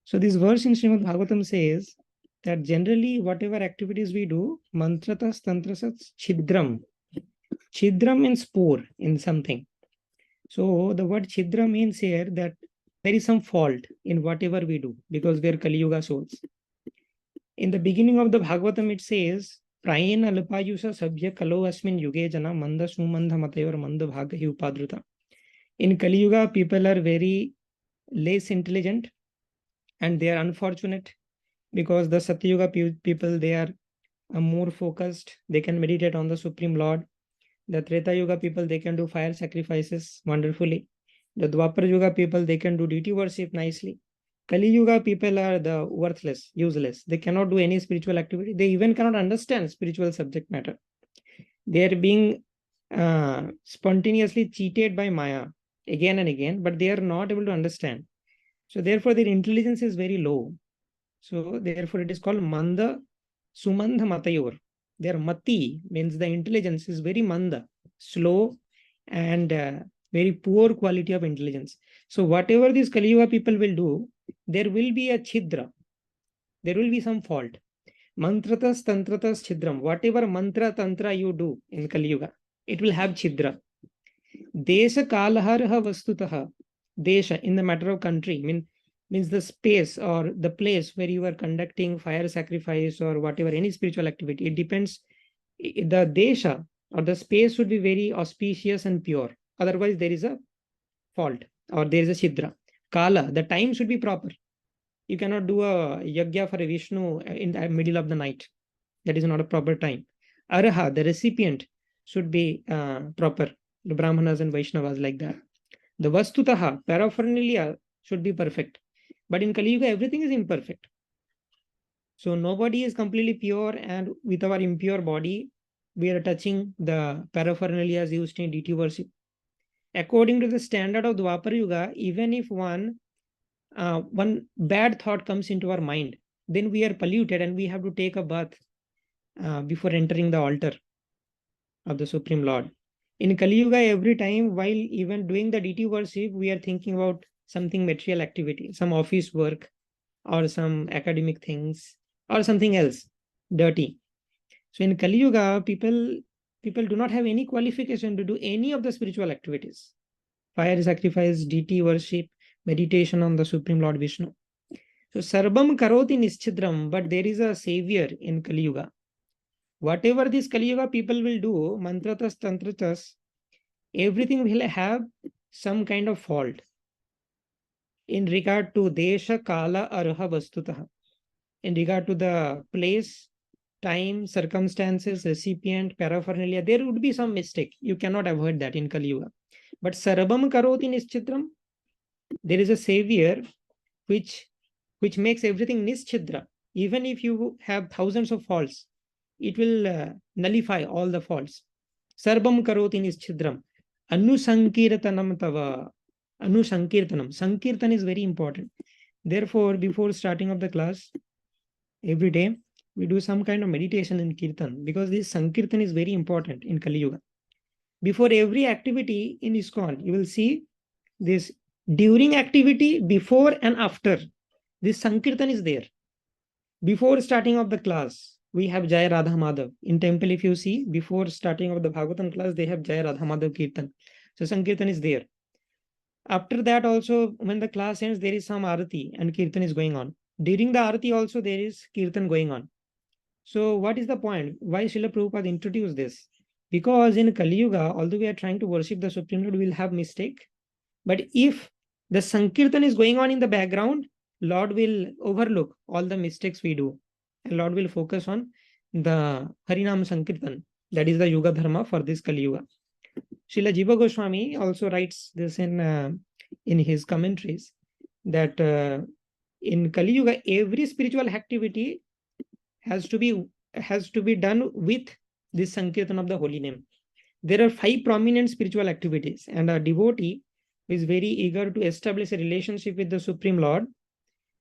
So this verse in Srimad Bhagavatam says that generally whatever activities we do, mantratas tantrasats chidram. Chidram means pore in something. So the word chidra means here that there is some fault in whatever we do because we are Kali Yuga souls. In the beginning of the Bhagavatam, it says, Prayena alpayusha sabhya kalo asmin yuge jana manda sumandha matayor manda bhagahi upadruta. In Kali Yuga, people are very less intelligent and they are unfortunate because the Satyuga people, they are more focused. They can meditate on the Supreme Lord. The Treta Yuga people, they can do fire sacrifices wonderfully. The Dwapar Yuga people, they can do deity worship nicely. Kali Yuga people are the worthless, useless. They cannot do any spiritual activity. They even cannot understand spiritual subject matter. They are being spontaneously cheated by Maya again and again, but they are not able to understand. So therefore, their intelligence is very low. So therefore, it is called Manda Sumandha Matayor. Their mati means the intelligence is very manda, slow, and very poor quality of intelligence. So whatever these Kali Yuga people will do, there will be a chidra. There will be some fault. Mantratas, tantratas, chidram. Whatever mantra, tantra you do in Kali Yuga, it will have chidra. Desha kalaharha vastutaha. Desha, in the matter of country, means the space or the place where you are conducting fire sacrifice or whatever, any spiritual activity. It depends. The desha or the space should be very auspicious and pure. Otherwise, there is a fault or there is a chidra. Kala, the time should be proper. You cannot do a yajna for a Vishnu in the middle of the night. That is not a proper time. Araha, the recipient, should be proper. The Brahmanas and Vaishnavas like that. The Vastutaha, paraphernalia, should be perfect. But in Kali Yuga, everything is imperfect. So nobody is completely pure, and with our impure body, we are touching the paraphernalia used in deity worship. According to the standard of Dwapar Yuga, even if one bad thought comes into our mind, then we are polluted and we have to take a bath before entering the altar of the Supreme Lord. In Kali Yuga, every time while even doing the deity worship, we are thinking about something material activity, some office work or some academic things or something else dirty. So in Kali Yuga, people do not have any qualification to do any of the spiritual activities. Fire sacrifice, deity worship, meditation on the Supreme Lord Vishnu. So Sarvam Karoti Nischidram, but there is a savior in Kali Yuga. Whatever this Kali Yuga people will do, mantratas, tantratas, everything will have some kind of fault in regard to Desha, Kala, Arha, Vastutaha. In regard to the place, time, circumstances, recipient, paraphernalia, there would be some mistake. You cannot avoid that in Kali Yuga. But Sarvam Karoti Nischidram, there is a savior which makes everything Nischidra. Even if you have thousands of faults, it will nullify all the faults. Sarvam Karoti Nischidram. Anusankirtanam tava. Anusankirtanam. Sankirtan is very important. Therefore, before starting of the class, every day we do some kind of meditation in Kirtan because this Sankirtan is very important in Kali Yuga. Before every activity in ISKCON, you will see this during activity, before and after. This Sankirtan is there. Before starting of the class, we have Jaya Radha Madhav. In temple, if you see, before starting of the Bhagavatam class, they have Jaya Radha Madhav Kirtan. So Sankirtan is there. After that also, when the class ends, there is some Arati and Kirtan is going on. During the Arati also, there is Kirtan going on. So what is the point? Why Srila Prabhupada introduced this? Because in Kali Yuga, although we are trying to worship the Supreme Lord, we will have mistake. But if the Sankirtan is going on in the background, Lord will overlook all the mistakes we do. And Lord will focus on the Harinam Sankirtan. That is the Yuga Dharma for this Kali Yuga. Srila Jiva Goswami also writes this in his commentaries that in Kali Yuga, every spiritual activity has to be done with this Sankirtan of the holy name. There are 5 prominent spiritual activities, and a devotee is very eager to establish a relationship with the Supreme Lord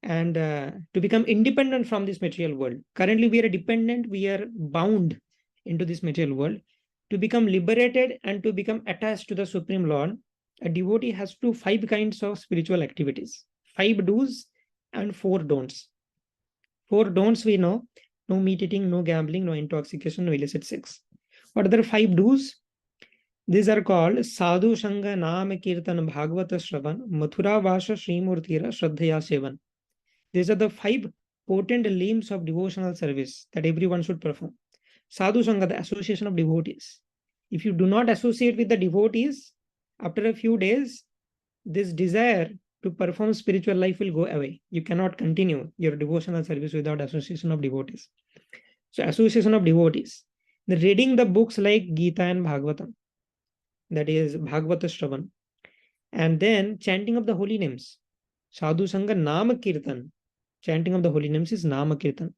and to become independent from this material world. Currently, we are dependent, we are bound into this material world. To become liberated and to become attached to the Supreme Lord, a devotee has to do 5 kinds of spiritual activities. 5 do's and 4 don'ts. 4 don'ts we know: no meat eating, no gambling, no intoxication, no illicit sex. What are the 5 do's? These are called Sadhu Sangha Nama Kirtan Bhagavata Shravan Mathura Vasha Srimurtira Shraddhaya Sevan. These are the 5 potent limbs of devotional service that everyone should perform. Sadhu Sangha, the association of devotees. If you do not associate with the devotees, after a few days, this desire to perform spiritual life will go away. You cannot continue your devotional service without association of devotees. So, association of devotees. The reading the books like Gita and Bhagavatam, that is Bhagavata Shravan, and then chanting of the holy names. Sadhu Sangha Nama Kirtan. Chanting of the holy names is Nama Kirtan.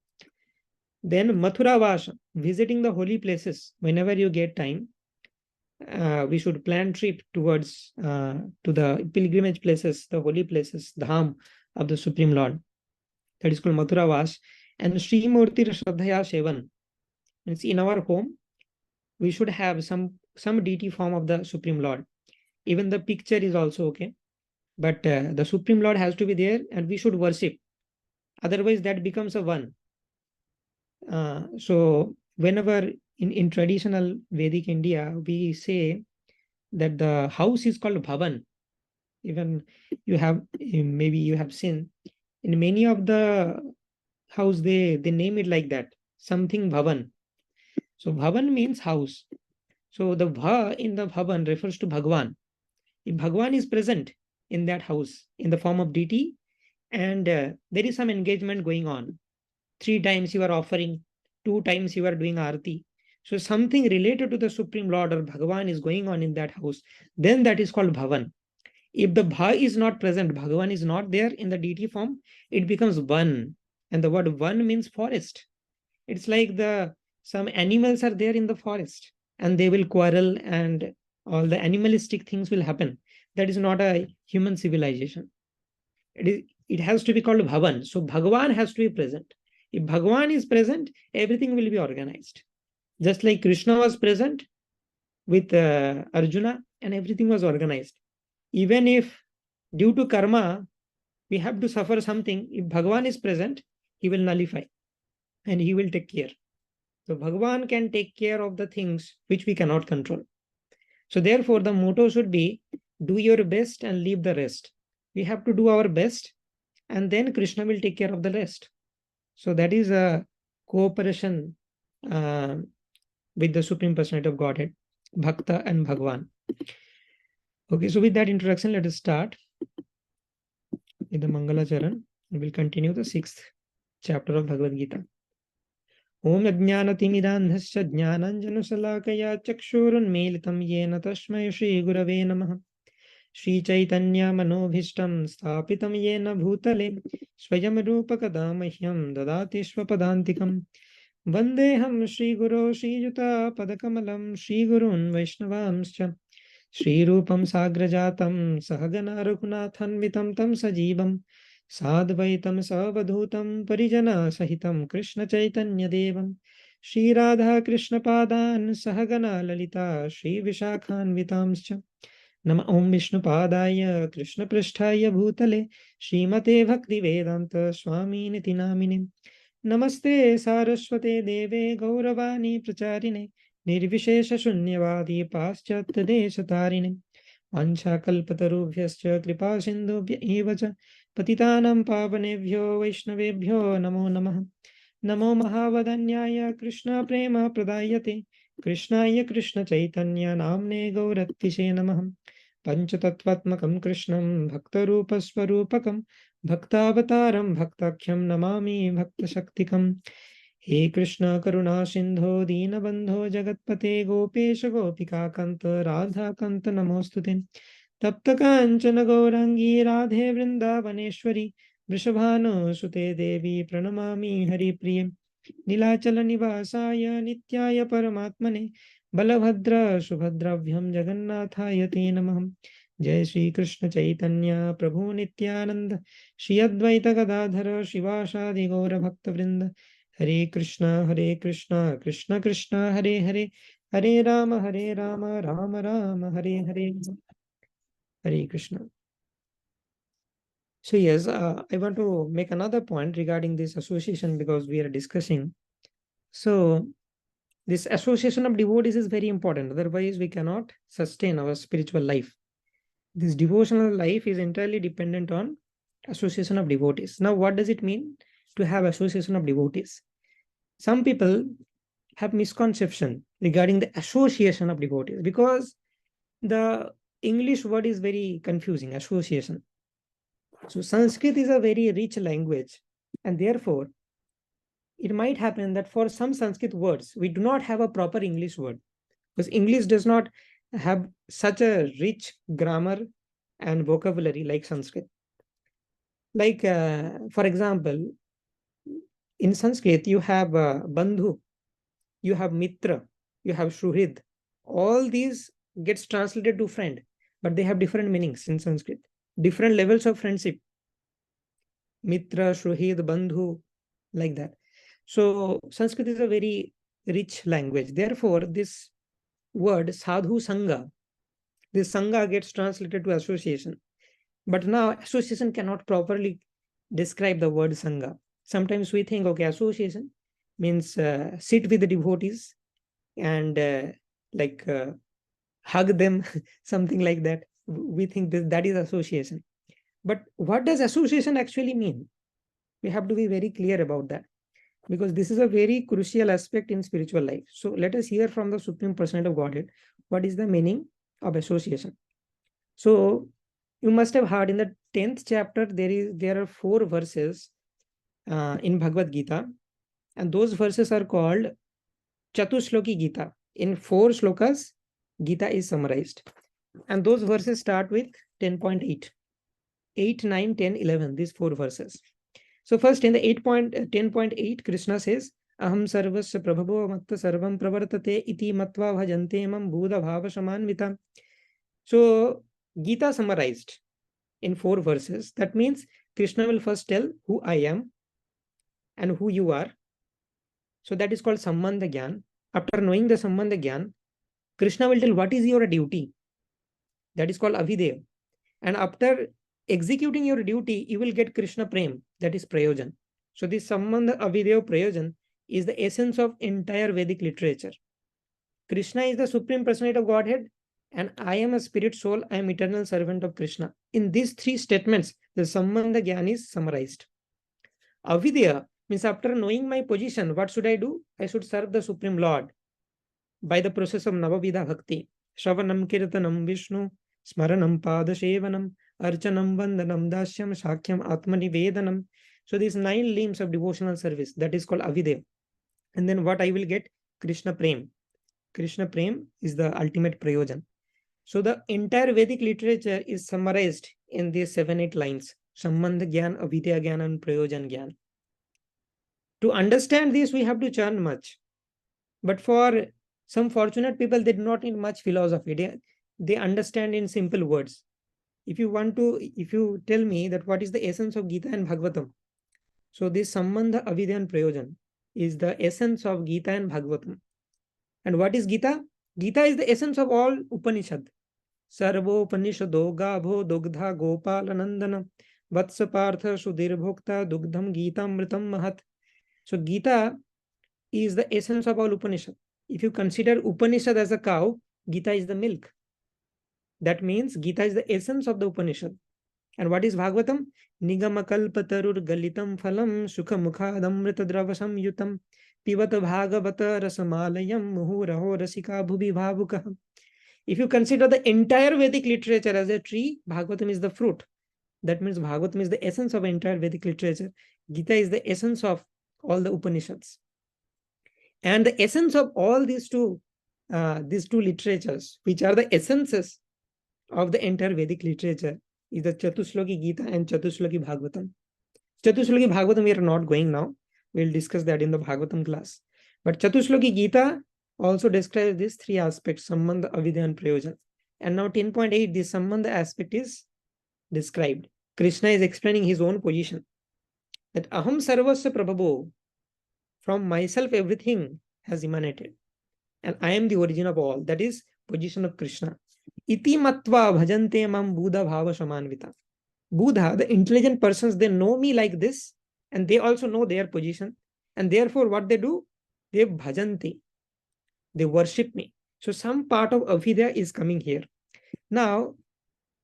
Then Mathura Vasha, visiting the holy places whenever you get time. We should plan trip towards to the pilgrimage places, the holy places, Dham of the Supreme Lord. That is called Mathura Vas. And Sri Murti Shraddhaya Sevan. Means in our home, we should have some deity form of the Supreme Lord. Even the picture is also okay. But the Supreme Lord has to be there and we should worship. Otherwise, that becomes a one. So whenever in traditional Vedic India, we say that the house is called Bhavan. Even maybe you have seen in many of the house, they name it like that, something Bhavan. So Bhavan means house. So the Bha in the Bhavan refers to Bhagwan. If Bhagwan is present in that house in the form of deity, and there is some engagement going on, 3 times you are offering, 2 times you are doing arati. So something related to the Supreme Lord or Bhagavan is going on in that house, then that is called Bhavan. If the Bha is not present, Bhagavan is not there in the deity form, it becomes Van. And the word Van means forest. It's like some animals are there in the forest and they will quarrel and all the animalistic things will happen. That is not a human civilization. It has to be called Bhavan. So Bhagavan has to be present. If Bhagavan is present, everything will be organized. Just like Krishna was present with Arjuna and everything was organized. Even if due to karma, we have to suffer something, if Bhagavan is present, he will nullify and he will take care. So Bhagavan can take care of the things which we cannot control. So therefore, the motto should be, do your best and leave the rest. We have to do our best and then Krishna will take care of the rest. So that is a cooperation with the Supreme Personality of Godhead, Bhakta and Bhagwan. Okay, so with that introduction, let us start with the Mangala Charan. We will continue the 6th chapter of Bhagavad Gita. Om Ajnanatimidandhasya Jnananjanasalakaya Chakshurunmilitam Yena Tasmai Shri Gurave Namaha. Shri Chaitanya Manobhishtam Sthapitam Yena Bhutale Swayam Rupa Kadamahyam Dadati Swapadantikam Vandeham Shri Guru Shri Yuta Padakamalam Shri Gurun Vaishnavamscha Shri Rupam Sagrajatam Sahagana Raghunathanvitam Tam Sajivam Sadvaitam Savadhutam Parijana Sahitam Krishna Chaitanya Devam Shri Radha Krishna Padan Sahagana Lalita Shri Vishakhanvitamscha Nama Om Vishnu Padaya Krishna Pristhaya Bhutale Srimate Bhakti Vedanta Swami Niti Namine Namaste Saraswate Deve Gauravani Pracharine Nirvishesha Shunyavadi Paschatya Deshatarine Vancha Kalpatarubhyascha Kripa Sindhubhya Evacha Patitanam Pavanebhyo Vaishnavebhyo Namo Namaha Namo Mahavadanyaya Krishna Prema Pradayate Krishnaya Krishna Chaitanya Namne Gaurattishe Namah Panchatattvatmakam Krishnam Bhaktarupasvarupakam Bhaktavataram Bhaktakyam Namami Bhaktashaktikam He Krishna Karuna Sindho Deenabandho Jagatpate Gopesha Gopika Kanta Radha Kanta Namostute Tapta Kanchana Gaurangi Radhe Vrindavaneshwari Vrishabhanu Sute Devi Pranamami Hari Priya Nilachala Nivasaya Nityaya Paramatmane Balabhadra Subhadravhyam Jagannathaya Te Namah Jai Shri Krishna Chaitanya Prabhu Nityananda Shri Advaita Gadadhara Shivasadi Gaura Bhakta Vrinda Hare Krishna Krishna Krishna Hare Hare Hare Rama Rama Rama Hare Hare Hare Krishna. So yes, I want to make another point regarding this association because we are discussing. So this association of devotees is very important. Otherwise, we cannot sustain our spiritual life. This devotional life is entirely dependent on association of devotees. Now, what does it mean to have association of devotees? Some people have misconception regarding the association of devotees because the English word is very confusing, association. So Sanskrit is a very rich language, and therefore it might happen that for some Sanskrit words, we do not have a proper English word because English does not have such a rich grammar and vocabulary like Sanskrit. Like, for example, in Sanskrit, you have bandhu, you have mitra, you have shuhrid. All these gets translated to friend, but they have different meanings in Sanskrit, different levels of friendship. Mitra, shuhrid, bandhu, like that. So Sanskrit is a very rich language. Therefore, this word sadhu sangha, this sangha gets translated to association. But now association cannot properly describe the word sangha. Sometimes we think, okay, association means sit with the devotees and like hug them, something like that. We think that is association. But what does association actually mean? We have to be very clear about that because this is a very crucial aspect in spiritual life. So let us hear from the Supreme Personality of Godhead what is the meaning of association. So you must have heard in the 10th chapter there are 4 verses in Bhagavad Gita, and those verses are called Chatushloki Gita. In 4 shlokas, Gita is summarized, and those verses start with 10.8, 8, 9, 10, 11. These 4 verses. So first in the 10.8, Krishna says, Aham sarvasya prabhavo matta sarvam pravartate iti matva bhajante mam bhuda bhava samanvita. So Gita summarized in 4 verses. That means Krishna will first tell who I am and who you are. So that is called Sambandha Gyan. After knowing the Sambandha Gyan, Krishna will tell what is your duty. That is called Avideya. And after executing your duty, you will get Krishna Prem. That is Prayojan. So this Sambandha Avideya Prayojan is the essence of entire Vedic literature. Krishna is the Supreme Personality of Godhead, and I am a spirit soul. I am eternal servant of Krishna. In these 3 statements, the Sambandha Gyan is summarized. Avideya means after knowing my position, what should I do? I should serve the Supreme Lord by the process of Navavidha Bhakti. Shravanam Kirtanam Vishnu, Smaranam Padashevanam, Archanam Vandanam Dasyam Shakyam Atmanivedanam. So these 9 limbs of devotional service, that is called Avideya. And then what I will get? Krishna Prem. Krishna Prem is the ultimate Prayojan. So the entire Vedic literature is summarized in these 7-8 lines. Sambandha Gyan, Avidya Gyan, and Prayojan Gyan. To understand this, we have to churn much. But for some fortunate people, they do not need much philosophy. They understand in simple words. If you tell me that what is the essence of Gita and Bhagavatam, so this Sambandha, Avidya, and Prayojan is the essence of Gita and Bhagavatam. And what is Gita? Gita is the essence of all Upanishad. Sarvo Upanishado Gabho Dugdha Gopalanandana Vatsa Partha Sudirbhokta Dugdham Gita Mritam Mahat. So Gita is the essence of all Upanishad. If you consider Upanishad as a cow, Gita is the milk. That means Gita is the essence of the Upanishad. And what is Bhagavatam? Nigamakalpatarur galitam phalam sukha mukhadamrita dravasam yutam pivata bhagavata rasamalayam muhuraho rasika bhubi bhavukaha. If you consider the entire Vedic literature as a tree, Bhagavatam is the fruit. That means Bhagavatam is the essence of entire Vedic literature. Gita is the essence of all the Upanishads. And the essence of all these two literatures, which are the essences of the entire Vedic literature, is the Chatushloki Gita and Chatushloki Bhagavatam. Chatushloki Bhagavatam we are not going now. We'll discuss that in the Bhagavatam class. But Chatushloki Gita also describes these 3 aspects, Sambandha, Avidya, and Prayojan. And now 10.8, this Sambandha aspect is described. Krishna is explaining his own position. That Aham Sarvasya Prabhavo, from myself everything has emanated. And I am the origin of all. That is position of Krishna. Iti matva bhajante mam buddha bhava samanvita. Buddha, the intelligent persons, they know me like this, and they also know their position. And therefore, what they do? They bhajanti. They worship me. So some part of avidya is coming here. Now,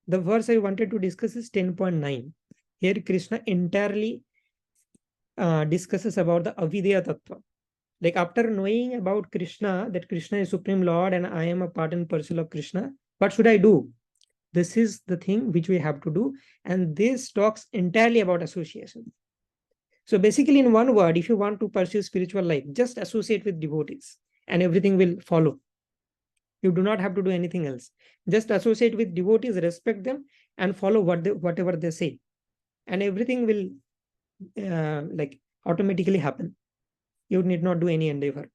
the verse I wanted to discuss is 10.9. Here Krishna entirely discusses about the avidya tattva. Like after knowing about Krishna, that Krishna is Supreme Lord and I am a part and parcel of Krishna, what should I do? This is the thing which we have to do. And this talks entirely about association. So basically, in one word, if you want to pursue spiritual life, just associate with devotees and everything will follow. You do not have to do anything else. Just associate with devotees, respect them, and follow whatever they say. And everything will automatically happen. You need not do any endeavor.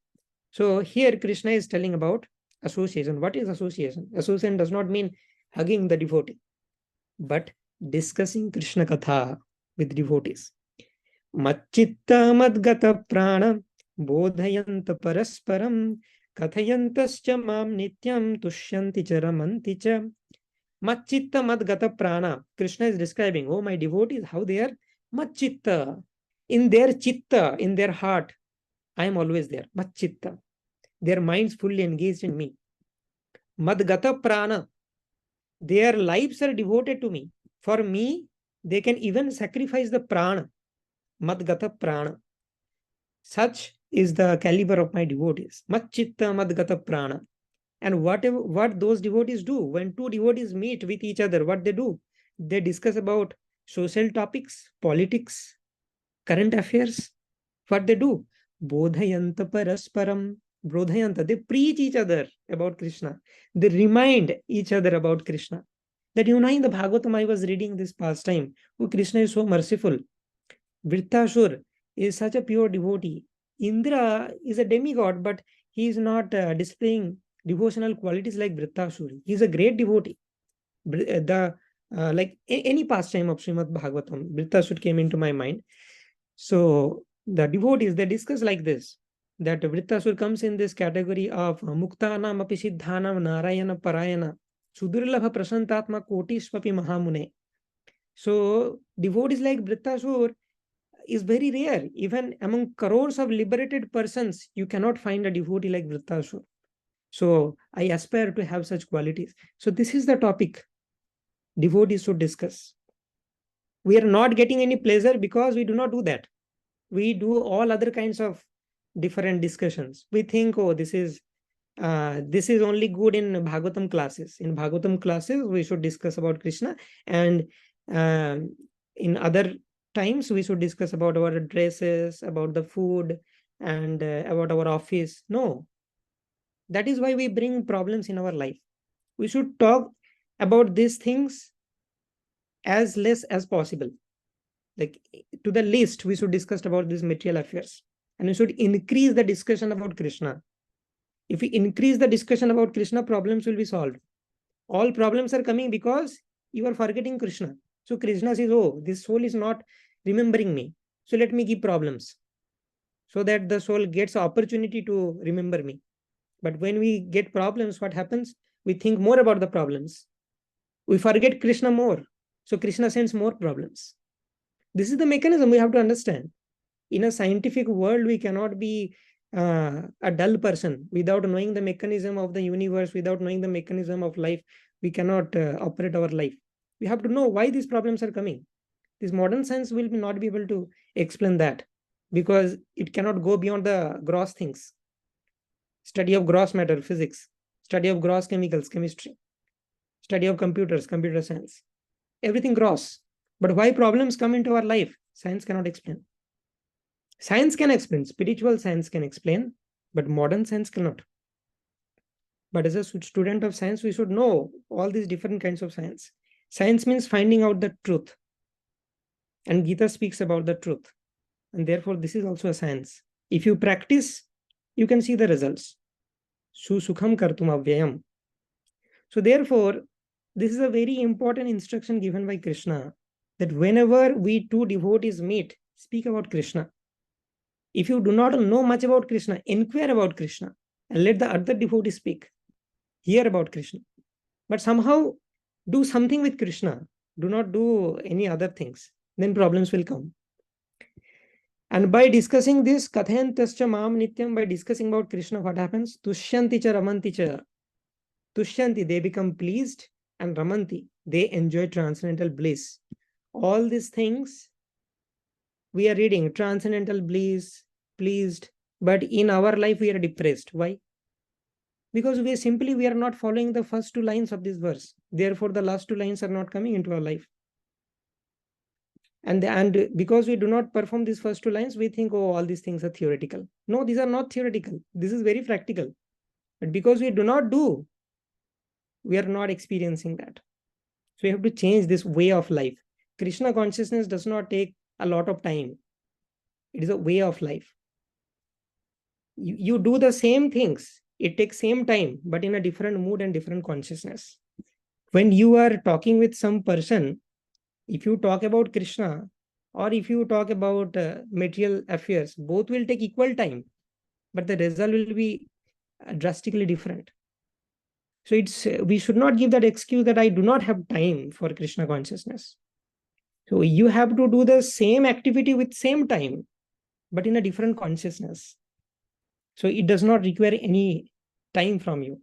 So here Krishna is telling about association. What is association? Association does not mean hugging the devotee, but discussing Krishna Katha with devotees. Macchitta madgata prana bodhayanta parasparam kathayantascha mam nityam tushyanti cha ramanti cha. Macchitta madgata prana. Krishna is describing, oh my devotees, how they are macchitta. In their chitta, in their heart, I am always there. Macchitta. Their minds fully engaged in me. Madgata prana. Their lives are devoted to me. For me, they can even sacrifice the prana. Madgata prana. Such is the caliber of my devotees. Macchitta madgata prana. And what those devotees do, when two devotees meet with each other, what they do? They discuss about social topics, politics, current affairs. What they do? Bodhayanta parasparam. Bodhayanta. They preach each other about Krishna. They remind each other about Krishna. That in the Bhagavatam I was reading this past time. Oh, Krishna is so merciful. Vritrashur is such a pure devotee. Indra is a demigod, but he is not displaying devotional qualities like Vritrashur. He is a great devotee. Like any pastime of Srimad Bhagavatam, Vritrashur came into my mind. So the devotees, they discuss like this, that Vritrashur comes in this category of Muktanam api siddhanam narayana parayana sudurlabha prasantatma kotishvapi mahamune. So devotees like Vritrashur is very rare. Even among crores of liberated persons, you cannot find a devotee like Vritrashur. So I aspire to have such qualities. So this is the topic devotees should discuss. We are not getting any pleasure because we do not do that. We do all other kinds of different discussions. We think, oh, this is only good in Bhagavatam classes. In Bhagavatam classes, we should discuss about Krishna, and in other times, we should discuss about our dresses, about the food, and about our office. No. That is why we bring problems in our life. We should talk about these things as less as possible. Like to the least, we should discuss about these material affairs. And we should increase the discussion about Krishna. If we increase the discussion about Krishna, problems will be solved. All problems are coming because you are forgetting Krishna. So Krishna says, oh, this soul is not remembering me. So let me give problems. So that the soul gets opportunity to remember me. But when we get problems, what happens? We think more about the problems. We forget Krishna more. So Krishna sends more problems. This is the mechanism we have to understand. In a scientific world, we cannot be a dull person. Without knowing the mechanism of the universe, without knowing the mechanism of life, we cannot operate our life. We have to know why these problems are coming. This modern science will not be able to explain that because it cannot go beyond the gross things. Study of gross matter, physics. Study of gross chemicals, chemistry. Study of computers, computer science. Everything gross. But why problems come into our life? Science cannot explain. Science can explain. Spiritual science can explain. But modern science cannot. But as a student of science, we should know all these different kinds of science. Science means finding out the truth. And Gita speaks about the truth. And therefore, this is also a science. If you practice, you can see the results. Susukham kartum avyayam. So therefore, this is a very important instruction given by Krishna, that whenever we two devotees meet, speak about Krishna. If you do not know much about Krishna, inquire about Krishna and let the other devotee speak. Hear about Krishna. But somehow do something with Krishna. Do not do any other things. Then problems will come. And by discussing this, Kathayantascha Mam Nityam, by discussing about Krishna, what happens? Tushyanti cha Ramanti cha. Tushyanti, they become pleased, and Ramanti, they enjoy transcendental bliss. All these things we are reading, transcendental bliss, pleased, but in our life we are depressed. Why? Because we are not following the first two lines of this verse. Therefore, the last two lines are not coming into our life. And because we do not perform these first two lines, we think, oh, all these things are theoretical. No, these are not theoretical. This is very practical. But because we do not do, we are not experiencing that. So we have to change this way of life. Krishna consciousness does not take a lot of time. It is a way of life. You do the same things. It takes same time, but in a different mood and different consciousness. When you are talking with some person, if you talk about Krishna or if you talk about material affairs, both will take equal time, but the result will be drastically different. So we should not give that excuse that I do not have time for Krishna consciousness. So you have to do the same activity with same time, but in a different consciousness. So it does not require any time from you.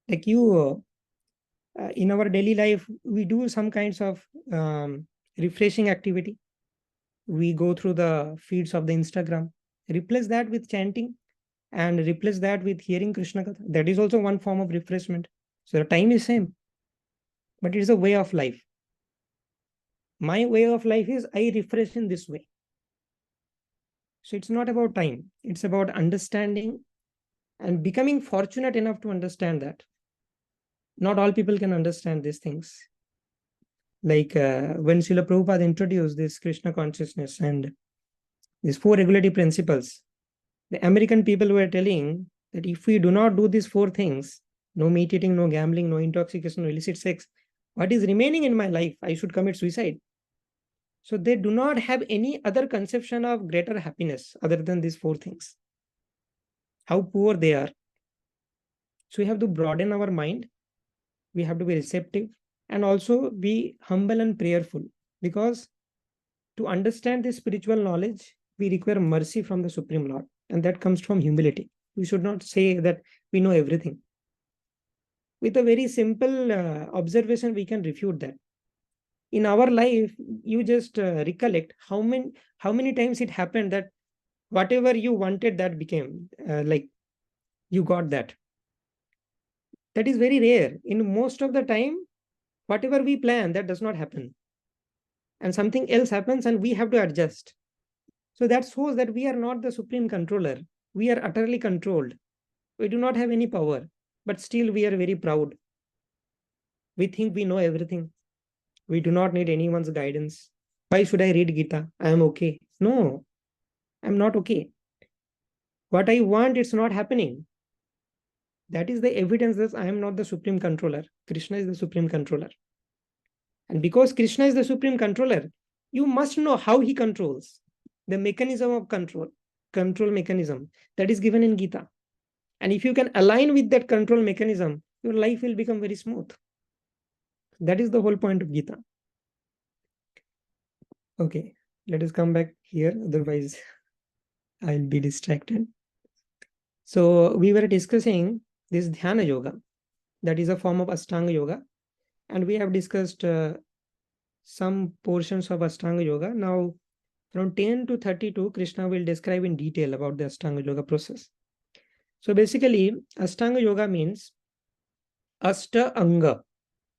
Like you, in our daily life, we do some kinds of refreshing activity. We go through the feeds of the Instagram, replace that with chanting and replace that with hearing Krishna Katha. That is also one form of refreshment. So the time is same, but it is a way of life. My way of life is I refresh in this way. So it's not about time. It's about understanding and becoming fortunate enough to understand that. Not all people can understand these things. Like when Srila Prabhupada introduced this Krishna consciousness and these 4 regulatory principles, the American people were telling that if we do not do these 4 things, no meat eating, no gambling, no intoxication, no illicit sex, what is remaining in my life? I should commit suicide. So they do not have any other conception of greater happiness other than these 4 things. How poor they are. So we have to broaden our mind. We have to be receptive and also be humble and prayerful, because to understand this spiritual knowledge, we require mercy from the Supreme Lord, and that comes from humility. We should not say that we know everything. With a very simple observation, we can refute that. In our life, you just recollect how many times it happened that whatever you wanted, that became like you got that. That is very rare. In most of the time, whatever we plan, that does not happen. And something else happens and we have to adjust. So that shows that we are not the supreme controller. We are utterly controlled. We do not have any power, but still we are very proud. We think we know everything. We do not need anyone's guidance. Why should I read Gita? I am okay. No, I'm not okay. What I want, it's not happening. That is the evidence that I am not the supreme controller. Krishna is the supreme controller. And because Krishna is the supreme controller, you must know how he controls. The mechanism of control mechanism that is given in Gita. And if you can align with that control mechanism, your life will become very smooth. That is the whole point of Gita. Okay, let us come back here. Otherwise, I'll be distracted. So we were discussing this Dhyana Yoga. That is a form of Ashtanga Yoga. And we have discussed some portions of Ashtanga Yoga. Now, from 10 to 32, Krishna will describe in detail about the Ashtanga Yoga process. So basically, Ashtanga Yoga means Ashta Anga.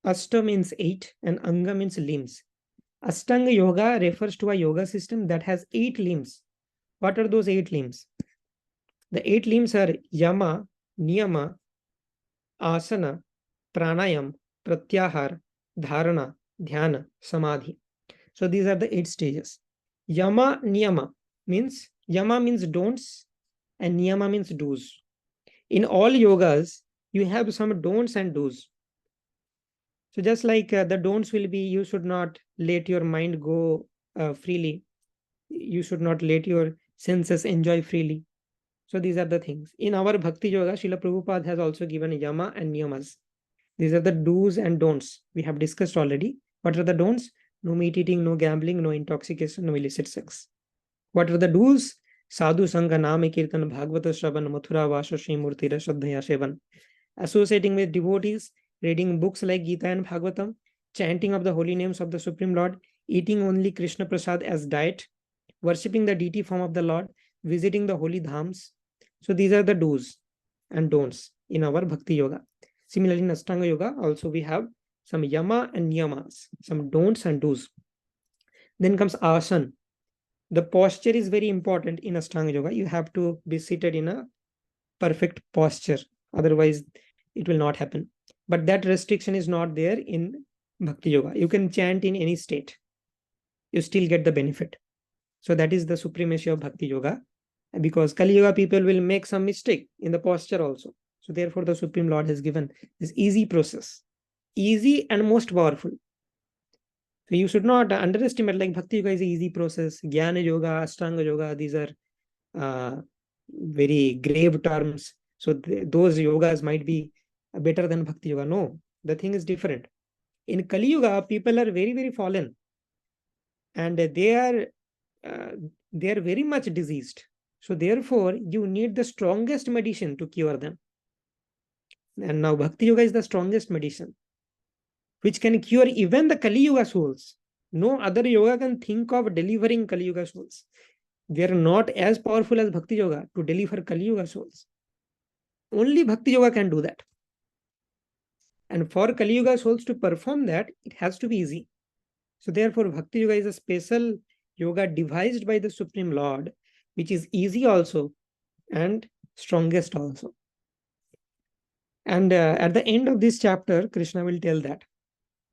Ashta means 8 and Anga means limbs. Ashtanga Yoga refers to a yoga system that has 8 limbs. What are those 8 limbs? The 8 limbs are Yama, Niyama, Asana, Pranayam, Pratyahar, Dharana, Dhyana, Samadhi. So these are the 8 stages. Yama, Niyama means, Yama means don'ts and Niyama means do's. In all yogas, you have some don'ts and do's. So just like the don'ts will be, you should not let your mind go freely. You should not let your senses enjoy freely. So these are the things. In our Bhakti Yoga, Srila Prabhupada has also given Yama and Niyamas. These are the do's and don'ts. We have discussed already. What are the don'ts? No meat eating, no gambling, no intoxication, no illicit sex. What are the do's? Sadhu Sangha, Nama Kirtan, Bhagavata Shravan, Mathura Vasha, Shri Murti, Shraddhaya Shevan. Associating with devotees, reading books like Gita and Bhagavatam, chanting of the holy names of the Supreme Lord, eating only Krishna Prasad as diet, worshipping the deity form of the Lord, visiting the holy dhams. So these are the do's and don'ts in our Bhakti Yoga. Similarly, in Ashtanga Yoga, also we have some yama and niyamas, some don'ts and do's. Then comes asana. The posture is very important in Ashtanga Yoga. You have to be seated in a perfect posture. Otherwise, it will not happen. But that restriction is not there in Bhakti Yoga. You can chant in any state. You still get the benefit. So that is the supremacy of Bhakti Yoga. Because Kali Yoga people will make some mistake in the posture also. So therefore, the Supreme Lord has given this easy process. Easy and most powerful. So you should not underestimate, like Bhakti Yoga is an easy process. Jnana Yoga, Ashtanga Yoga, these are very grave terms. So those yogas might be better than Bhakti Yoga. No, the thing is different. In Kali Yuga, people are very, very fallen. And they are very much diseased. So therefore, you need the strongest medicine to cure them. And now Bhakti Yoga is the strongest medicine, which can cure even the Kali Yuga souls. No other yoga can think of delivering Kali Yuga souls. They are not as powerful as Bhakti Yoga to deliver Kali Yuga souls. Only Bhakti Yoga can do that. And for Kali Yuga souls to perform that, it has to be easy. So therefore, Bhakti Yoga is a special yoga devised by the Supreme Lord, which is easy also and strongest also. And at the end of this chapter, Krishna will tell that.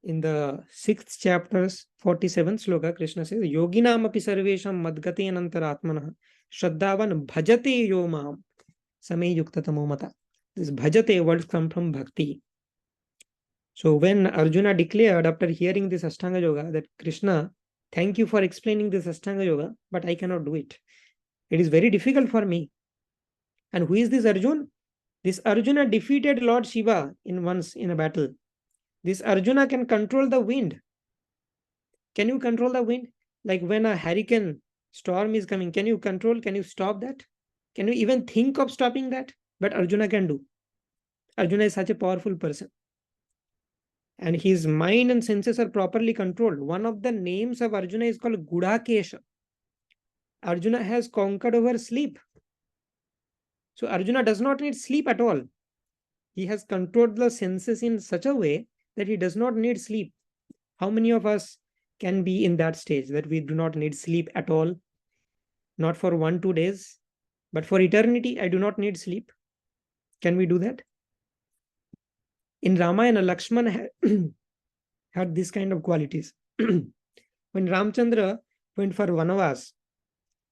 In the 6th chapter's 47th sloka, Krishna says, Yoginam api sarvesham madgate anantaratmanah shraddhavan bhajate yo maam same yuktatamo mata. This bhajate words come from bhakti. So when Arjuna declared after hearing this Ashtanga Yoga that Krishna, thank you for explaining this Ashtanga Yoga, but I cannot do it. It is very difficult for me. And who is this Arjuna? This Arjuna defeated Lord Shiva once in a battle. This Arjuna can control the wind. Can you control the wind? Like when a hurricane storm is coming, can you stop that? Can you even think of stopping that? But Arjuna can do. Arjuna is such a powerful person. And his mind and senses are properly controlled. One of the names of Arjuna is called Gudakesha. Arjuna has conquered over sleep. So Arjuna does not need sleep at all. He has controlled the senses in such a way that he does not need sleep. How many of us can be in that stage that we do not need sleep at all? Not for 1-2 days, but for eternity, I do not need sleep. Can we do that? In Ramayana, Lakshmana had this kind of qualities. When Ramchandra went for Vanavas,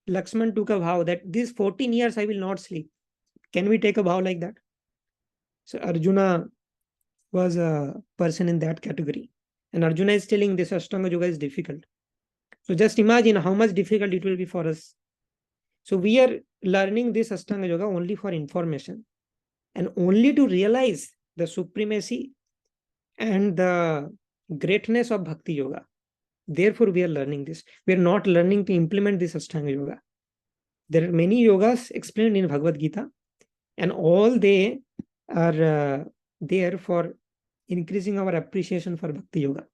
Lakshman took a vow that these 14 years I will not sleep. Can we take a vow like that? So Arjuna was a person in that category. And Arjuna is telling this Ashtanga Yoga is difficult. So just imagine how much difficult it will be for us. So we are learning this Ashtanga Yoga only for information and only to realize the supremacy and the greatness of Bhakti Yoga. Therefore, we are learning this. We are not learning to implement this Ashtanga Yoga. There are many yogas explained in Bhagavad Gita, and all they are there for increasing our appreciation for Bhakti Yoga.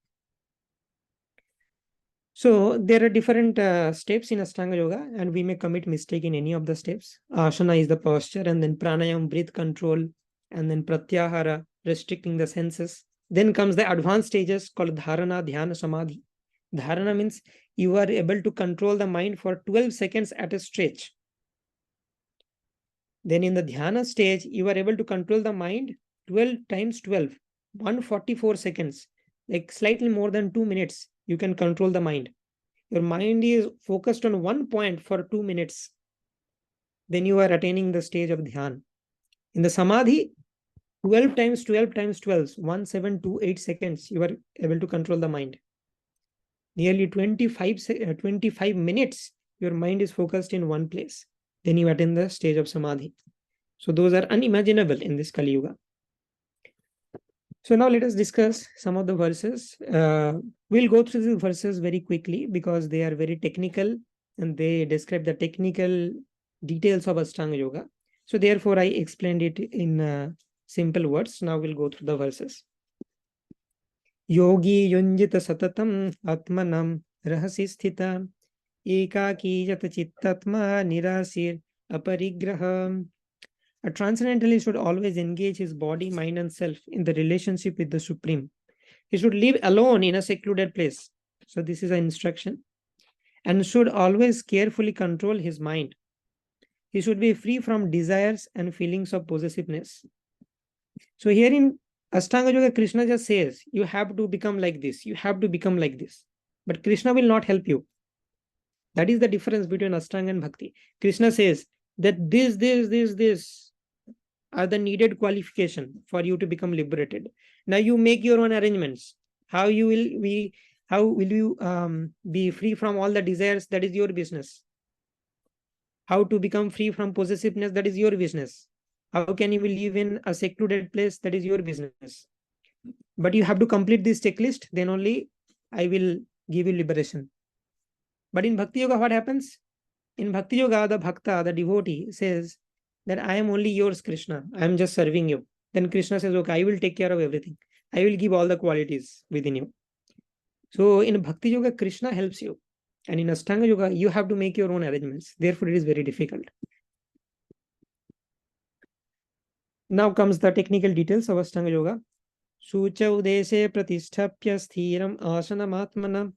So there are different steps in Ashtanga Yoga, and we may commit mistake in any of the steps. Asana is the posture, and then pranayam, breath control, and then pratyahara, restricting the senses. Then comes the advanced stages called dharana, dhyana, samadhi. Dharana means you are able to control the mind for 12 seconds at a stretch. Then in the dhyana stage, you are able to control the mind 12 times 12, 144 seconds, like slightly more than 2 minutes. You can control the mind. Your mind is focused on one point for 2 minutes. Then you are attaining the stage of dhyan. In the samadhi, 12 times 12 times 12, 1728 seconds, you are able to control the mind. Nearly 25 minutes, your mind is focused in one place. Then you attain the stage of samadhi. So those are unimaginable in this Kali Yuga. So now let us discuss some of the verses. We'll go through the verses very quickly because they are very technical and they describe the technical details of Ashtanga Yoga. So therefore, I explained it in simple words. Now we'll go through the verses. Yogi yunjita satatam atmanam rahasi sthita ekaki yata chittatma nirasir aparigraha. A transcendentalist should always engage his body, mind, and self in the relationship with the Supreme. He should live alone in a secluded place. So this is an instruction. And should always carefully control his mind. He should be free from desires and feelings of possessiveness. So here in Ashtanga Yoga, Krishna just says, you have to become like this. You have to become like this. But Krishna will not help you. That is the difference between Ashtanga and Bhakti. Krishna says that this are the needed qualification for you to become liberated. Now you make your own arrangements. How will you be free from all the desires? That is your business. How to become free from possessiveness? That is your business. How can you live in a secluded place? That is your business. But you have to complete this checklist, then only I will give you liberation. But in Bhakti Yoga, what happens? In Bhakti Yoga, the Bhakta, the devotee, says that I am only yours, Krishna. I am just serving you. Then Krishna says, okay, I will take care of everything. I will give all the qualities within you. So in Bhakti Yoga, Krishna helps you. And in Ashtanga Yoga, you have to make your own arrangements. Therefore, it is very difficult. Now comes the technical details of Ashtanga Yoga. Sucha udeshe pratisthapya sthiram asanamatmana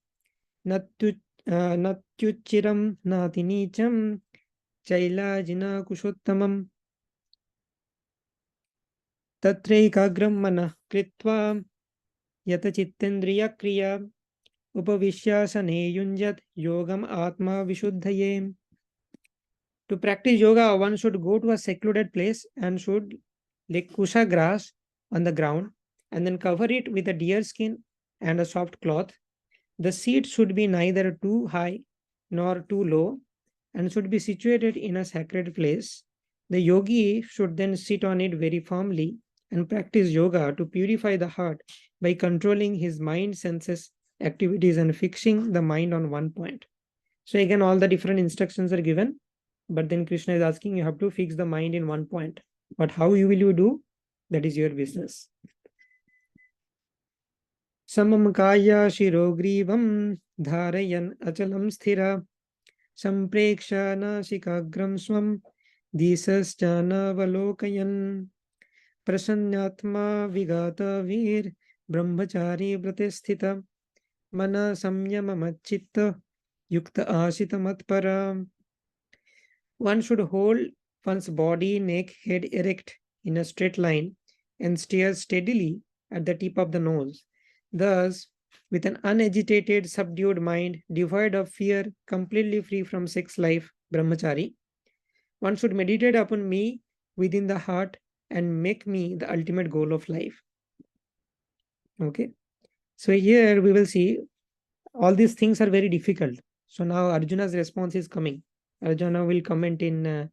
natyuchiram natinicham chailajina kushottamam tatraikagram manah kritva yata chittendriya kriya upavishyasane yunjat yogam atma vishuddhaye. To practice yoga, one should go to a secluded place and should lay kusha grass on the ground and then cover it with a deer skin and a soft cloth. The seat should be neither too high nor too low and should be situated in a sacred place. The yogi should then sit on it very firmly and practice yoga to purify the heart by controlling his mind, senses, activities, and fixing the mind on one point. So again, all the different instructions are given, but then Krishna is asking you have to fix the mind in one point. But how will you do? That is your business. Samam kaya shirogrivam dharayan achalam sthira sampreksha nasikagram swam disaschana valokayan prasannatma vigata vir brahmachari pratishthita mana samyamamachitta yukta ashita matpara. One should hold one's body, neck, head erect in a straight line and stare steadily at the tip of the nose. Thus, with an unagitated, subdued mind, devoid of fear, completely free from sex life, brahmachari, one should meditate upon me within the heart and make me the ultimate goal of life. Okay. So here we will see all these things are very difficult. So now Arjuna's response is coming. Arjuna will comment in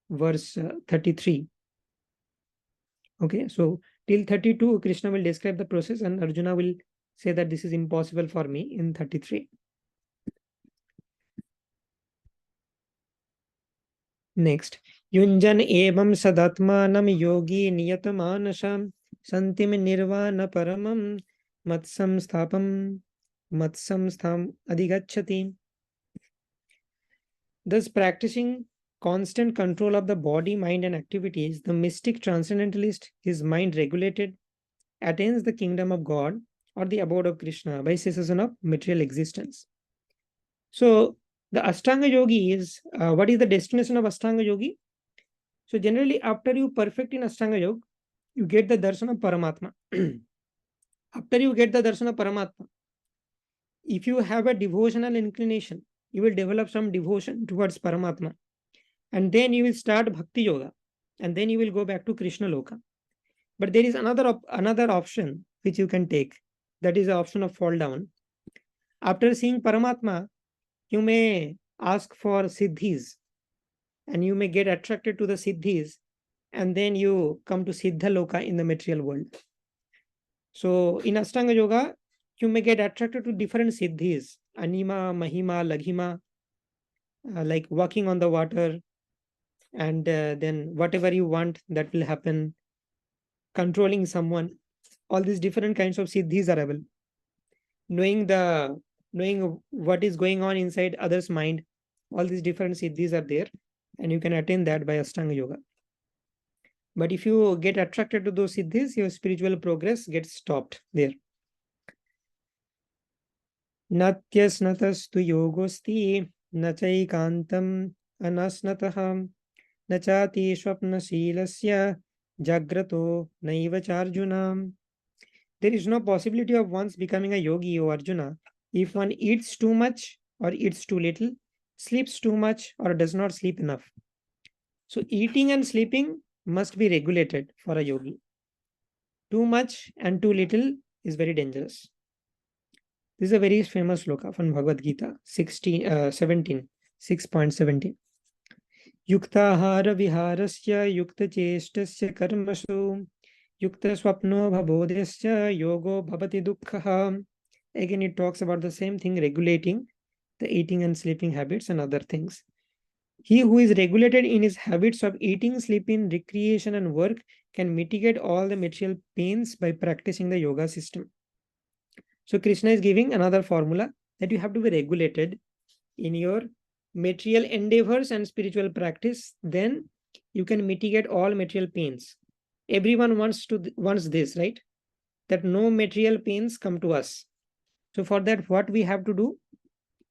verse 33. Okay, so till 32, Krishna will describe the process and Arjuna will say that this is impossible for me in 33. Next, Yunjan evam sadatmanam yogi niyatamanasham santim nirvana paramam matsam stham adhigachati. Thus, practicing constant control of the body, mind, and activities, the mystic transcendentalist, his mind regulated, attains the kingdom of God or the abode of Krishna by cessation of material existence. So, the Ashtanga Yogi is, what is the destination of Ashtanga Yogi? So, generally, after you perfect in Ashtanga Yoga, you get the darshan of Paramatma. After you get the darshan of Paramatma, if you have a devotional inclination, you will develop some devotion towards Paramatma. And then you will start Bhakti Yoga. And then you will go back to Krishna Loka. But there is another option which you can take. That is the option of fall down. After seeing Paramatma, you may ask for Siddhis. And you may get attracted to the Siddhis. And then you come to Siddha Loka in the material world. So in Ashtanga Yoga, you may get attracted to different siddhis, anima, mahima, laghima, like walking on the water, and then whatever you want, that will happen, controlling someone. All these different kinds of siddhis are available. Knowing what is going on inside others' mind, all these different siddhis are there, and you can attain that by Ashtanga Yoga. But if you get attracted to those siddhis, your spiritual progress gets stopped there. Natyasnatastu yogosti nachaikantam anasnataham nachati swapnaseelasya jagrato naiva charjunam. There is no possibility of once becoming a yogi, O Arjuna, if one eats too much or eats too little, sleeps too much or does not sleep enough. So eating and sleeping must be regulated for a yogi. Too much and too little is very dangerous. This is a very famous sloka from Bhagavad Gita 17, 6.17. Yuktahara viharasya yukta chestasya karmasu yukta swapno bhabodhyasya yogo bhavati dukkha. Again, it talks about the same thing, regulating the eating and sleeping habits and other things. He who is regulated in his habits of eating, sleeping, recreation, and work can mitigate all the material pains by practicing the yoga system. So Krishna is giving another formula that you have to be regulated in your material endeavors and spiritual practice. Then you can mitigate all material pains. Everyone wants this, right? That no material pains come to us. So for that, what we have to do?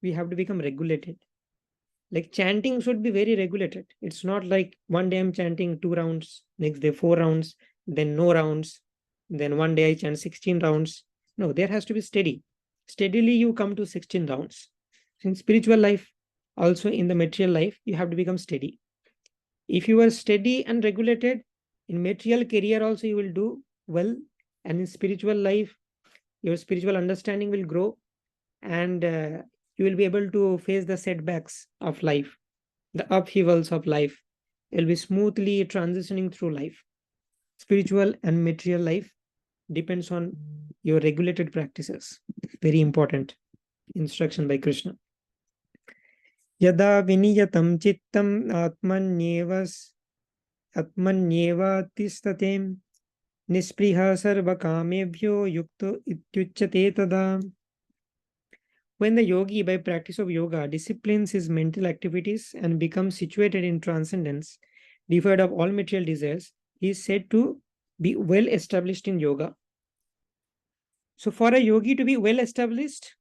We have to become regulated. Like chanting should be very regulated. It's not like one day I'm chanting 2 rounds, next day 4 rounds, then no rounds, then one day I chant 16 rounds. No, there has to be steady. Steadily you come to 16 rounds. In spiritual life, also in the material life, you have to become steady. If you are steady and regulated, in material career also you will do well, and in spiritual life, your spiritual understanding will grow, and you will be able to face the setbacks of life, the upheavals of life. You'll be smoothly transitioning through life. Spiritual and material life depends on your regulated practices. Very important instruction by Krishna. Yada viniyatam chittam atmanyeva tistatem nispriha sarva kamebhyo yukto ityuchyate tada. When the yogi, by practice of yoga, disciplines his mental activities and becomes situated in transcendence, devoid of all material desires, he is said to be well established in yoga. So for a yogi to be well established,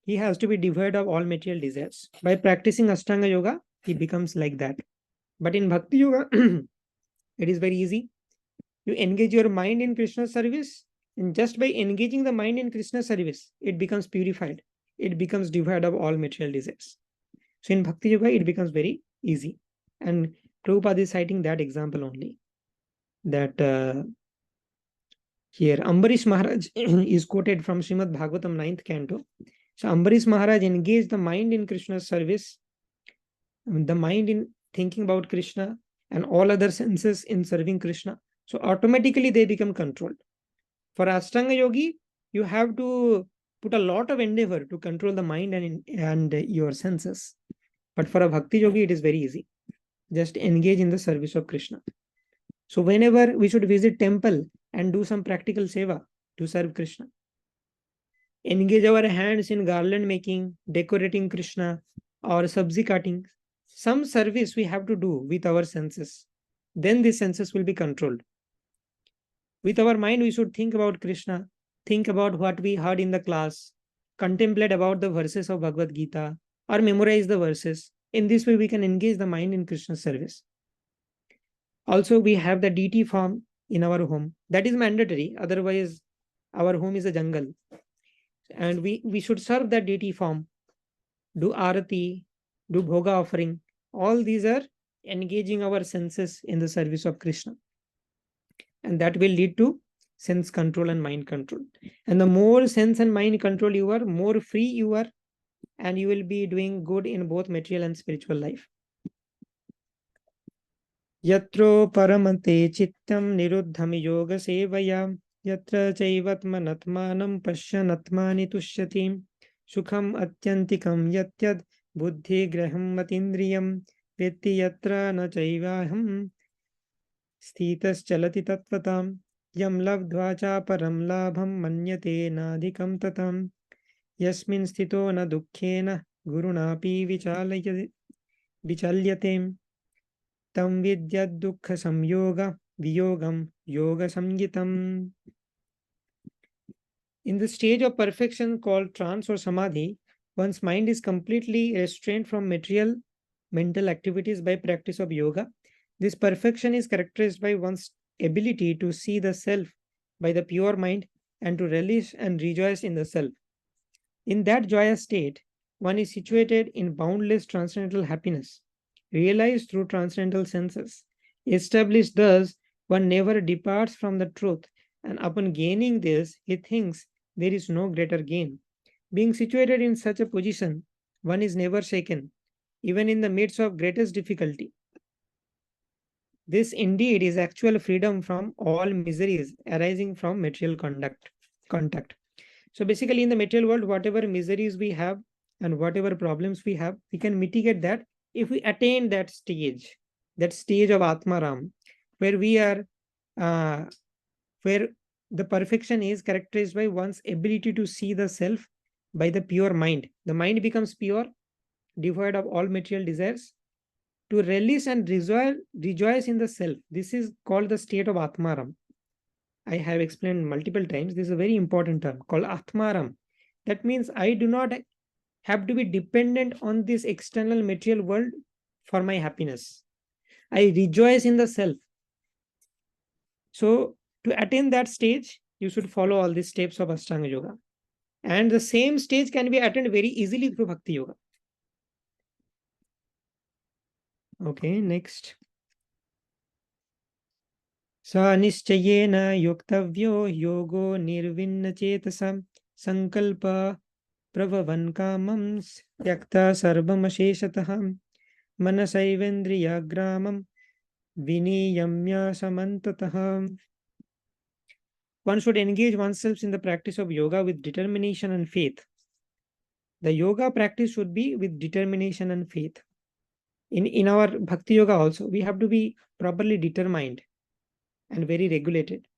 he has to be devoid of all material desires. By practicing Ashtanga Yoga, he becomes like that. But in Bhakti Yoga, it is very easy. You engage your mind in Krishna's service, and just by engaging the mind in Krishna's service, it becomes purified. It becomes devoid of all material desires. So in Bhakti Yoga, it becomes very easy. And Prabhupada is citing that example only. That here, Ambarish Maharaj is quoted from Srimad Bhagavatam 9th canto. So Ambarish Maharaj engaged the mind in Krishna's service, the mind in thinking about Krishna, and all other senses in serving Krishna. So automatically they become controlled. For Ashtanga Yogi, you have to put a lot of endeavor to control the mind and your senses. But for a Bhakti Yogi, it is very easy. Just engage in the service of Krishna. So whenever we should visit temple and do some practical seva to serve Krishna, engage our hands in garland making, decorating Krishna, or sabzi cutting. Some service we have to do with our senses. Then the senses will be controlled. With our mind, we should think about Krishna, think about what we heard in the class, contemplate about the verses of Bhagavad Gita, or memorize the verses. In this way, we can engage the mind in Krishna's service. Also, we have the deity form in our home. That is mandatory. Otherwise, our home is a jungle. And we should serve that deity form, do arati, do bhoga offering. All these are engaging our senses in the service of Krishna. And that will lead to sense control and mind control. And the more sense and mind control you are, more free you are, and you will be doing good in both material and spiritual life. Yatro paramante chittam niruddham yoga sevaya Yatra chaivatmanatmanam pashyanatmani tushyati sukham atyantikam yatyad buddhi graham matindriyam vetti yatra na chaivaham स्थितस् चलति तत्त्वताम् यं लब्ध्वा च परं लाभं मन्यते नाधिकं ततं यस्मिन् स्थितो न दुःखेन गुरुणापि विचाल्यते तं विद्यद् दुःखसंयोग वियोगं योगसंज्ञितम्. In the stage of perfection called trance or samadhi, one's mind is completely restrained from material mental activities by practice of yoga. This perfection is characterized by one's ability to see the self by the pure mind and to relish and rejoice in the self. In that joyous state, one is situated in boundless transcendental happiness, realized through transcendental senses. Established thus, one never departs from the truth, and upon gaining this, he thinks there is no greater gain. Being situated in such a position, one is never shaken, even in the midst of greatest difficulty. This indeed is actual freedom from all miseries arising from material contact. So basically in the material world, whatever miseries we have and whatever problems we have, we can mitigate that if we attain that stage of Atmaram, where we are, where the perfection is characterized by one's ability to see the self by the pure mind. The mind becomes pure, devoid of all material desires, to release and rejoice in the self. This is called the state of Atmaram. I have explained multiple times. This is a very important term called Atmaram. That means I do not have to be dependent on this external material world for my happiness. I rejoice in the self. So to attain that stage, you should follow all these steps of Ashtanga Yoga. And the same stage can be attained very easily through Bhakti Yoga. Okay, next. Sa nischayena yoktavyo yogo nirvinna chetasam sankalpa pravavan kamam yakta sarvam asheshataham manasaivendriyagramam viniyamya samantataham. One should engage oneself in the practice of yoga with determination and faith. The yoga practice should be with determination and faith. In our Bhakti Yoga also, we have to be properly determined and very regulated.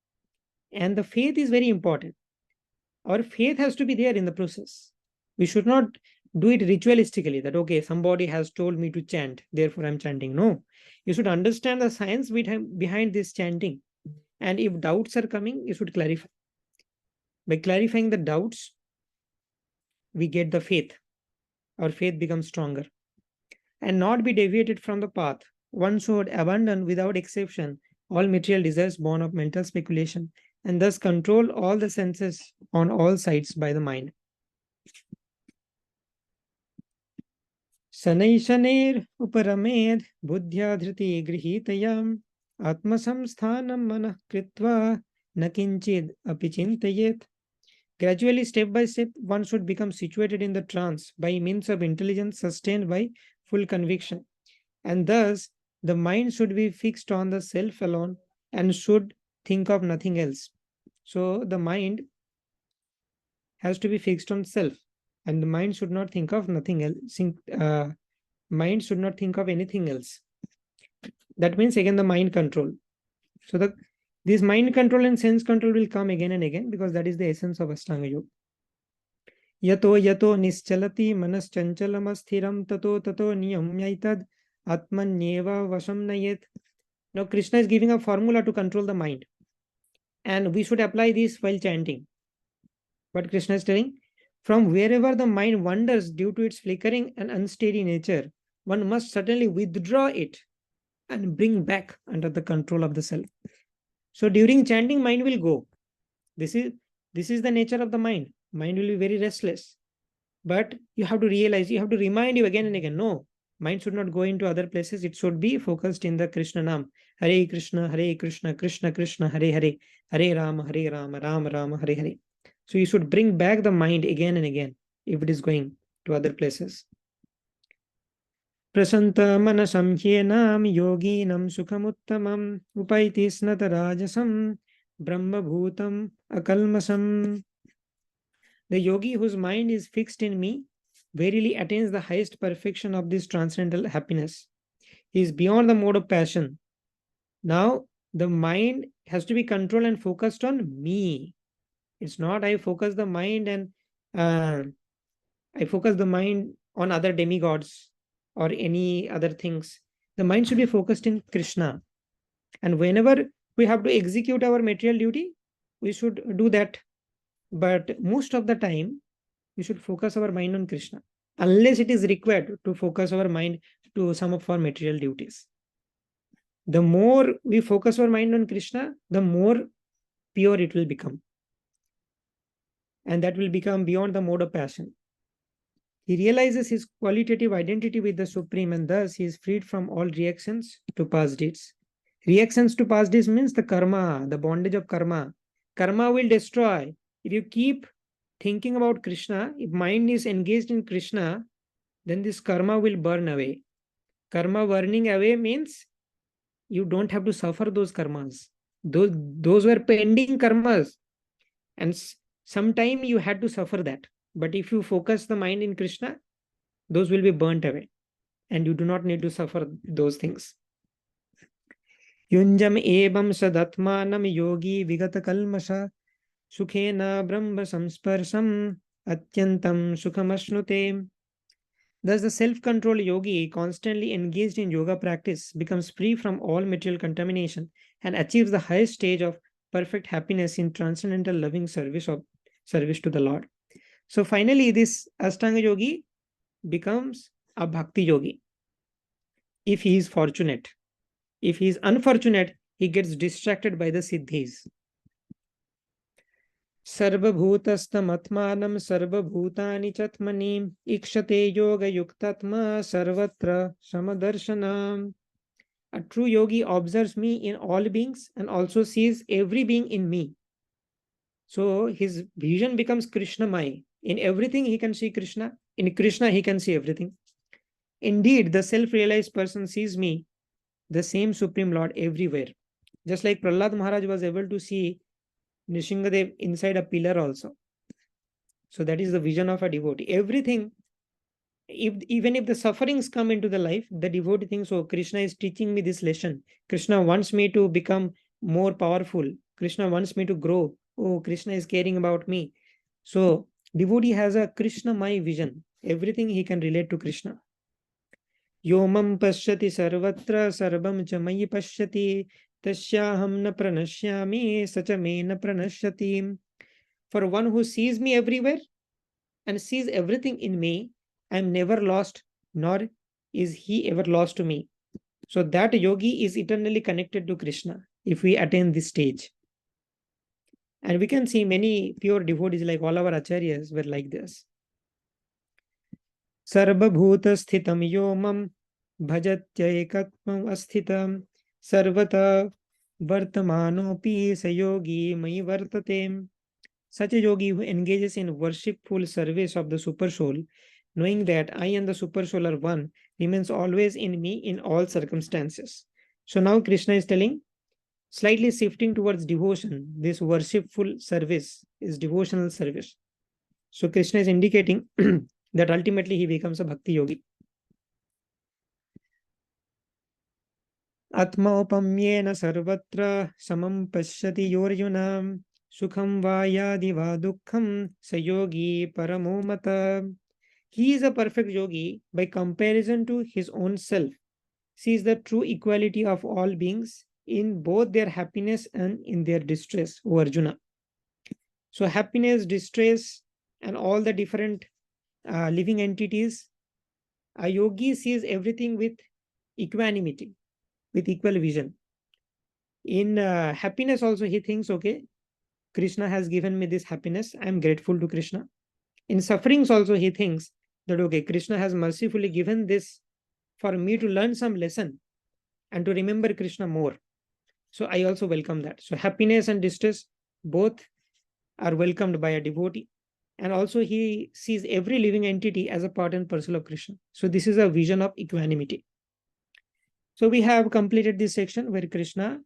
And the faith is very important. Our faith has to be there in the process. We should not do it ritualistically that, okay, somebody has told me to chant, therefore I'm chanting. No, you should understand the science behind this chanting. And if doubts are coming, you should clarify. By clarifying the doubts, we get the faith. Our faith becomes stronger. And not be deviated from the path. One should abandon without exception all material desires born of mental speculation and thus control all the senses on all sides by the mind. Sanaisaner uparamed buddhya dhriti grihitayam atmasamsthanam manah kritva nakinchid apichintayet. Gradually, step by step, one should become situated in the trance by means of intelligence sustained by full conviction. And thus, the mind should be fixed on the self alone and should think of nothing else. So, the mind has to be fixed on self, and the mind should not think of nothing else. Mind should not think of anything else. That means again the mind control. So, this mind control and sense control will come again and again because that is the essence of Ashtanga Yoga. Yato yato nischalati manas chanchalam asthiram tato niyamyaitad atmanyeva vasam nayet. Now Krishna is giving a formula to control the mind. And we should apply this while chanting. What Krishna is telling? From wherever the mind wanders due to its flickering and unsteady nature, one must certainly withdraw it and bring back under the control of the self. So during chanting, mind will go. This is the nature of the mind. Mind will be very restless. But you have to realize, you have to remind you again and again, no, mind should not go into other places. It should be focused in the Krishna Nam. Hare Krishna, Krishna Krishna, Hare Hare, Hare Rama, Rama Rama, Hare Hare. So you should bring back the mind again and again if it is going to other places. Prasanta manasam hyenam yoginam sukhamuttamam upaiti snata rajasam Brahma Bhutam Akalmasam. The yogi whose mind is fixed in me verily attains the highest perfection of this transcendental happiness. He is beyond the mode of passion. Now, the mind has to be controlled and focused on me. It's not I focus the mind and I focus the mind on other demigods or any other things. The mind should be focused in Krishna. And whenever we have to execute our material duty, we should do that. But most of the time, we should focus our mind on Krishna, unless it is required to focus our mind to some of our material duties. The more we focus our mind on Krishna, the more pure it will become. And that will become beyond the mode of passion. He realizes his qualitative identity with the Supreme, and thus he is freed from all reactions to past deeds. Reactions to past deeds means the karma, the bondage of karma. Karma will destroy. If you keep thinking about Krishna, if mind is engaged in Krishna, then this karma will burn away. Karma burning away means you don't have to suffer those karmas. Those were pending karmas. And sometime you had to suffer that. But if you focus the mind in Krishna, those will be burnt away. And you do not need to suffer those things. Yunjam evam sadatmanam yogi vigata kalmasha sukhena brahma samsparsam atyantam sukhamasnute. Thus, the self-controlled yogi, constantly engaged in yoga practice, becomes free from all material contamination and achieves the highest stage of perfect happiness in transcendental loving service to the Lord. So finally, this Ashtanga yogi becomes a Bhakti yogi if he is fortunate. If he is unfortunate, he gets distracted by the siddhis. Sarvabhutastam atmanam sarvabhutani chatmani ikshate yoga yuktatma sarvatra samadarshana. A true yogi observes me in all beings and also sees every being in me. So his vision becomes Krishnamaya. In everything he can see Krishna. In Krishna he can see everything. Indeed, the self-realized person sees me, the same Supreme Lord, everywhere. Just like Prahlad Maharaj was able to see Nrsingadev inside a pillar also. So that is the vision of a devotee. Everything, even if the sufferings come into the life, the devotee thinks, oh, Krishna is teaching me this lesson. Krishna wants me to become more powerful. Krishna wants me to grow. Oh, Krishna is caring about me. So devotee has a Krishnamaya vision. Everything he can relate to Krishna. Yomam pashyati sarvatra sarvam cha mayi pashyati tasyaham na pranashyami sacha me na pranashyati. For one who sees me everywhere and sees everything in me, I am never lost, nor is he ever lost to me. So that yogi is eternally connected to Krishna if we attain this stage. And we can see many pure devotees, like all our acharyas, were like this. Sarvabhuta sthitam yomam bhajatya ekatmam asthitam sarvata vartamanopi sayogi mai vartate. Such a yogi who engages in worshipful service of the Super Soul, knowing that I and the Super Soul are one, remains always in me in all circumstances. So now Krishna is telling, slightly shifting towards devotion, this worshipful service is devotional service. So Krishna is indicating that ultimately he becomes a Bhakti yogi. Atmaupamyena sarvatra samam pashyati yorjuna sukham va yadi va dukkham sayogi paramo mata. He is a perfect yogi by comparison to his own self, sees the true equality of all beings in both their happiness and in their distress, O Arjuna. So happiness, distress, and all the different living entities, a yogi sees everything with equanimity, with equal vision. In happiness also he thinks, okay, Krishna has given me this happiness, I am grateful to Krishna. In sufferings also he thinks that, okay, Krishna has mercifully given this for me to learn some lesson and to remember Krishna more. So I also welcome that. So happiness and distress both are welcomed by a devotee. And also he sees every living entity as a part and parcel of Krishna. So this is a vision of equanimity. So we have completed this section where Krishna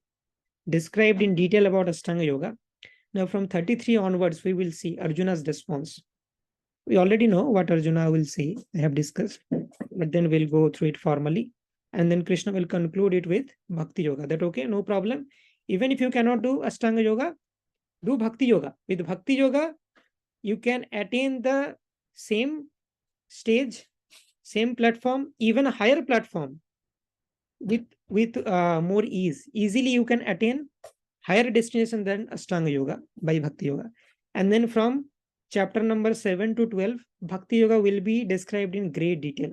described in detail about Ashtanga Yoga. Now from 33 onwards, we will see Arjuna's response. We already know what Arjuna will say, I have discussed, but then we'll go through it formally. And then Krishna will conclude it with Bhakti Yoga. That okay, no problem. Even if you cannot do Ashtanga Yoga, do Bhakti Yoga. With Bhakti Yoga, you can attain the same stage, same platform, even a higher platform with more ease. Easily you can attain higher destination than Ashtanga Yoga by Bhakti Yoga. And then from chapter number 7 to 12, Bhakti Yoga will be described in great detail.